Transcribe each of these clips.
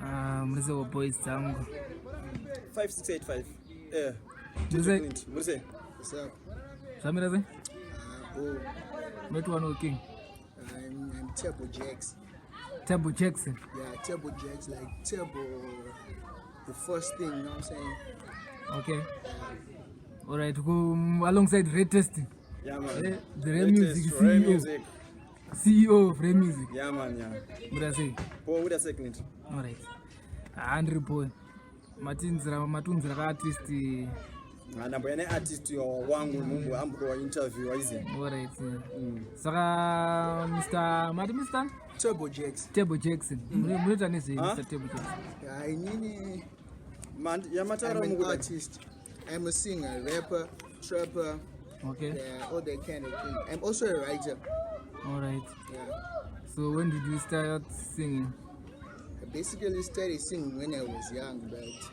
Murehwa boys zangu 5685. Yeah. Murehwa. What's up? Samira ze? Oh, Not one okay. I'm Turbo Jexx. Turbo Jexx. Yeah, Turbo Jexx, like Turbo, the first thing, you know what I'm saying? Okay. Alright, go alongside Raretest. Yeah, man. The Ray Music Ray CEO. Music. CEO of Ray Music. Yeah, man, yeah. Murehwa. Paul with a second. Alright. Andri boy. Matunzira ka artist. Namba yana artist wangu mungu ambuko wa interview waize. Alright. Saka Mr. Turbo Jexx. Turbo Jexx. Muleta nese Mr. Turbo Jexx. Yeah, I need Man, yamatara I'm an mungu artist. I'm a singer, rapper, trapper. Okay. Yeah, all that kind of thing. I'm also a writer. Alright. Yeah. So when did you start singing? I basically started singing when I was young, but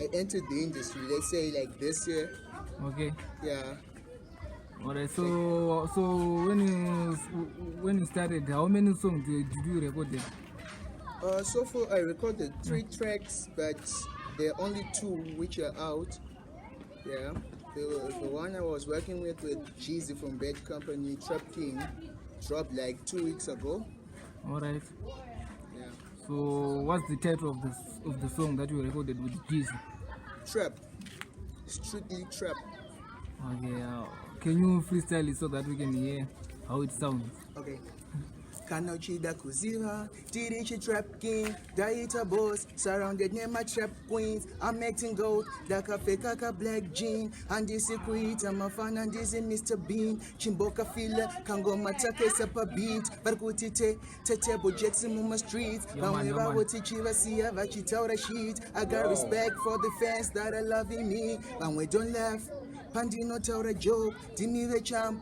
I entered the industry, let's say like this year. Okay. Yeah. Alright. So when you started, how many songs did you record? So far I recorded 3 tracks, but there are only 2 which are out. Yeah. The one I was working with Jexx from Bad Company, Trap King, dropped like 2 weeks ago. Alright. Yeah. So what's the title of the song that you recorded with Jexx? Trap. Strictly trap. Okay. Can you freestyle it so that we can hear how it sounds? Okay. Kanochida kuziva, Tirichi trap king, Daita boss, surrounded near my trap queens. I'm acting gold, Daka Fekaka black jean, and this secret, I'm a fan and this is Mr. Bean. Chimboka filler, Kango Matake Sapa beat, Barkutite, Tetebo Jackson Muma streets. Bamweba Wotichiva Sia Vachitaura sheet. I got respect for the fans that are loving me. Bamwe don't laugh, Pandino Taura joke, Dimi the champ.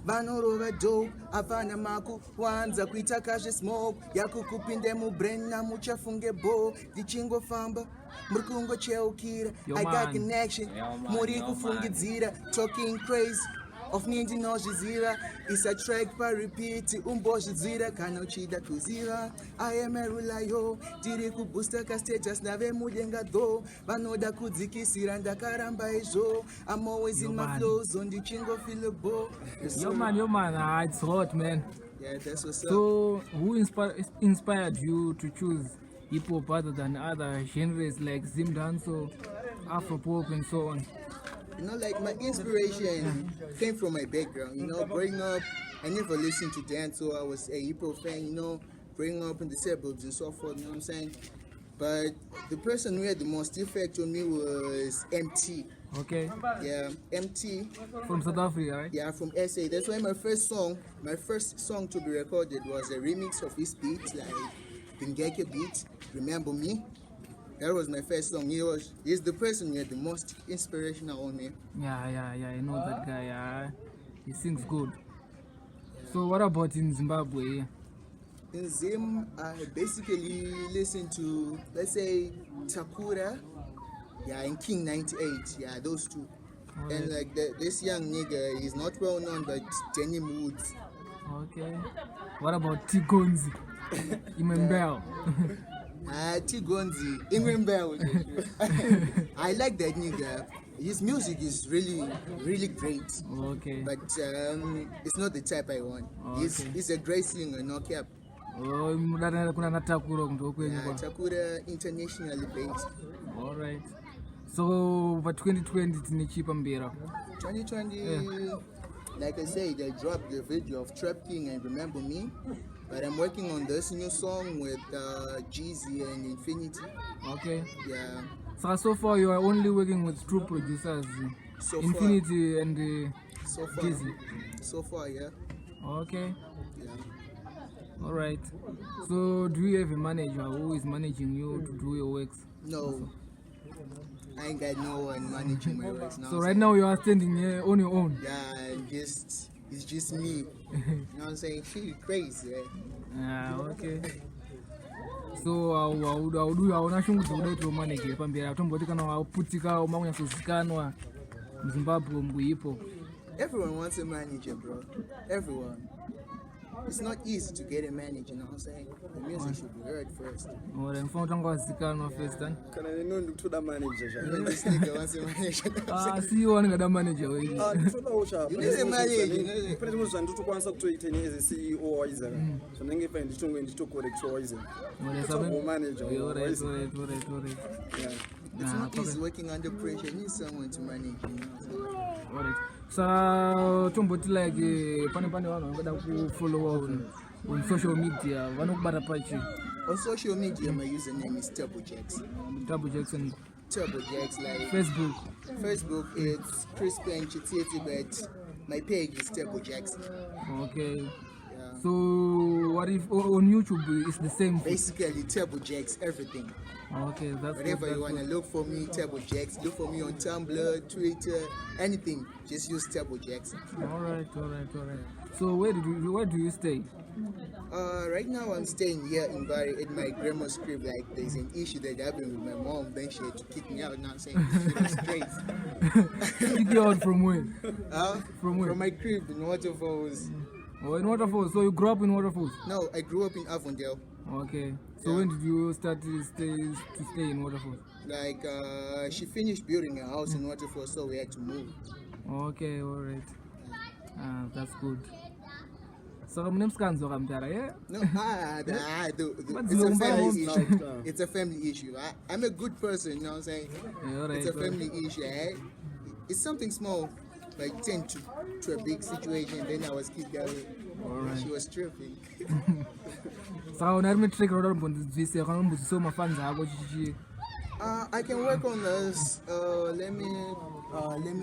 Vanorova dope, avana maku wanza kuita kashe smoke yakukupinde mu brain na muchafunge bo dichingo famba murkungo cheukira. I got connection muri kufungidzira talking crazy of nindi nozhizira. It's a track by repeat umbozhizira kana uchida kuziva. I am a ruler yo tiri kubooster ka status nave mudenga do vanoda kudzikisira ndakaramba izvo. I'm always in my flows on the chingo feel bo. Yo man, it's hot, man. Yeah, that's what's up. So who inspired you to choose hip hop other than other genres like Zimdancehall, Afro pop and so on? You know, like my inspiration came from my background. You know, growing up, I never listened to dance, so I was a hip hop fan. You know, growing up in the suburbs and so forth. You know what I'm saying? But the person who had the most effect on me was MT. Okay. Yeah, MT. From South Africa, right? Yeah, from SA. That's why my first song to be recorded was a remix of his beat, like Bingeke beat. Remember Me. That was my first song. He's the person who had the most inspirational on me. Yeah, I know that guy. Yeah. He sings good. Yeah. So what about in Zimbabwe? In Zim, I basically listen to, let's say, Takura, yeah, and King 98, yeah, those 2. Right. And like this young nigga, he's not well known, but Denim Woods. Okay. What about Tigonzi? Imembel. Tigonzi, Imembel. I like that nigga. His music is really, really great. Okay. But it's not the type I want. Okay. He's a great singer, no cap. Oh, Takura internationally based. All right. So for 2020 it's Mbare. 2020, yeah. Like I said, I dropped the video of Trap King and Remember Me, but I'm working on this new song with Jexx and Infinity. Okay. Yeah. So far you are only working with 2 producers, so Infinity and Jexx. So far, yeah. Okay. Yeah. All right. So do you have a manager who is managing you to do your works? No. I ain't got no one managing my works now. So right now you are standing here on your own? Yeah, it's just me. You know what I'm saying? She's crazy, right? Yeah, okay. So how do you want to manage Mbare? Tomboti kana waputika umanyasozikanwa Zimbabwe mbuipo. Everyone wants a manager, bro. Everyone. it's not easy to get a manager, you know what I'm saying? The music should be heard first. Or in front of Zikano first time. Can I know to the manager? This nigga wants a manager. Ah, see you want the manager. You need a manager. To answer to it as a CEO or Wedzera. So then if I need to correct Wedzera. Manager. Alright. It's not easy working under pressure. You need someone to manage you. Alright. So, tomboti like pane vanoda kufollow on social media. Vanokubata pachi. On social media, my username is Jexx. Jexx and Jexx, like Facebook. Facebook, it's Crispy and Chititi, but my page is Jexx. Okay. Yeah. So, what if on YouTube it's the same? Basically, Jexx, everything. Okay, that's whatever you want to look for me, Jexx. Look for me on Tumblr, Twitter, anything. Just use Jexx. Alright. So where do you stay? Right now I'm staying here in Mbare at my grandma's crib. Like there's an issue that happened with my mom, then she had to kick me out. Now I'm saying she was crazy. Kick you out from where? From where? From my crib in Waterfalls. Oh, in Waterfalls. So you grew up in Waterfalls? No, I grew up in Avondale. Okay. So when did you start to stay in Waterfalls? Like she finished building a house in Waterfalls, so we had to move. Okay, alright. That's good. So my name's Kanzo Kamtara, yeah? No, it's a family issue. I'm a good person, you know what I'm saying? Yeah, alright, it's a family issue. It's something small, but it turned to a big situation. Then I was kicked out. Alright. She was tripping. So now me trick road on this. I can so my fans are I can work on this. Let me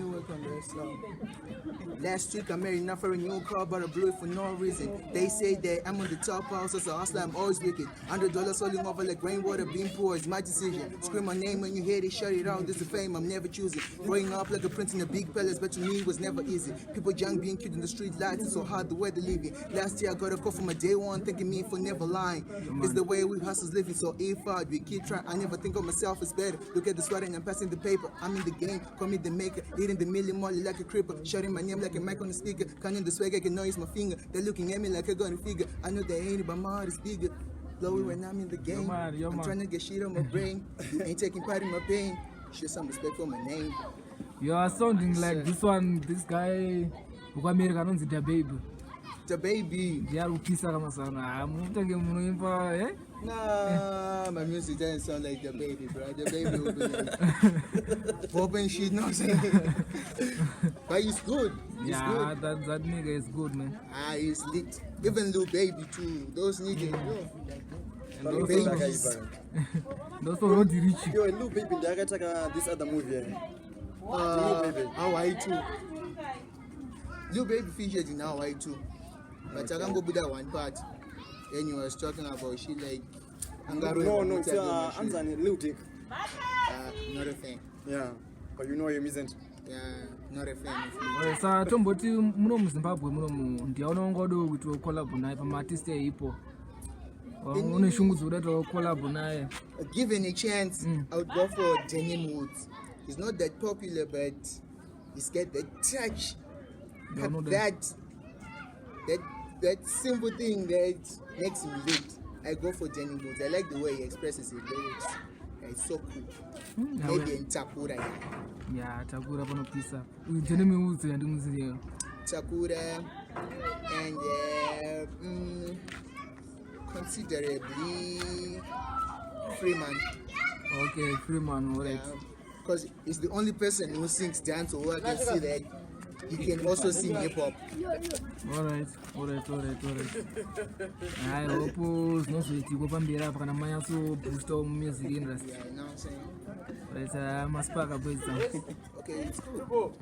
work on this. Last week I married enough for a new car, but I blew it for no reason. They say that I'm on the top house, as a hustler, I'm always wicked. $100 falling over like rainwater, being poor is my decision. Scream my name when you hear it, shut it out. This is fame I'm never choosing. Growing up like a prince in a big palace, but to me it was never easy. People young being cute in the street lights, it's so hard the weather living. Last year I got a call from my day one, thanking me for never lying. It's the way we hustlers living, so if we keep trying, I never think of myself as better. Look at the sweater and I'm passing the paper. I'm in the game, call me the maker. Eating the million molly like a cripper. Shouting my name like a mic on the speaker. Counting the swag, I can noise my finger. They're looking at me like I got a figure. I know they ain't it, but my heart is bigger. Blow it when I'm in the game. I'm trying to get shit on my brain. You ain't taking part in my pain. Show some respect for my name. You are sounding like this guy who America knows the baby. The baby. Yeah, Nah, my music doesn't sound like the baby, bro. The baby will be like popping shit, you know what I'm saying? But it's good. It's good. That nigga is good, man. He's lit. Even Lil Baby too. Those niggas, and also Roddie Richie. Yo, Lil Baby, they got this other movie. Hawaii too. Lil Baby featured in Hawaii too. But I can't go with that one part. Then you was talking about shit like no, it's Lil Dick. Not a fan. Yeah, but you know him, isn't? Yeah, not a fan of me. So tomboti muno mu Zimbabwe muno ndiaona ngodo kuti collab naye pa artist ipo. Une shungu zoda to collab naye. Given a chance, I would go for Tenement. He's not that popular, but he's got that touch. That simple thing that makes him lit. I go for Tenement. I like the way he expresses his lyrics. It's so cool. Maybe in Takura. Yeah, Takura pano pisa. Tenement uzi ndimuzire. Takura and considerably Freeman. Okay, Freeman, alright. Because he's the only person who sings dance, or I can see that he can also sing hip hop. Alright. I hope no sweet you go pambira kana manya so boost music industry. Yeah, you know what I'm saying? But must pack a bit. Okay, it's cool.